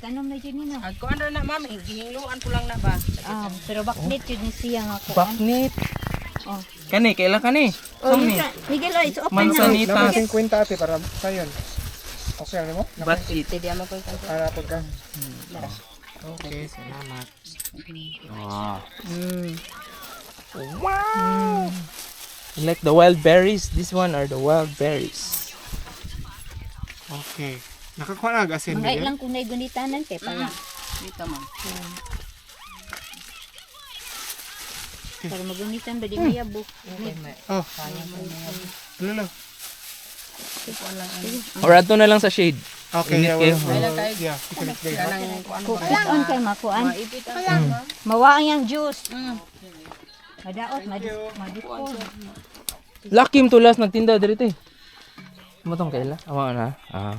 Tanom na dyan nino. Ako ano na ma'am, hingluan ko lang na ba? Pero bakit yun ni siya nga ko. Baknit. Oh. Kani, kailan kani? Oh, Saan ni? Miguel, oh, it's open Manzanita. na. Naman 50 ate para sa yun. Okay ano mo? But it. Hindi mo ko kanto. Hanapon ka. Okay, salamat. Wow. Mm. Wow. Like the wild berries, this one are the wild berries. Okay. Nakakuha na agasin Mga Miguel? ilang kung naigunitanan kay para. Dito ma'am. Para magunitan ba di mayabo. Oh. Lalo. Or ato na lang sa shade. Okay, Init yeah, kayo. yeah, pikulit kayo. Kanang kuan ba? Kuan kay makuan. Maipit ang Mawaang yang juice. Madaot, madipon. Lakim tulas nagtinda dito eh. Matong kaila? Awa na. Ah.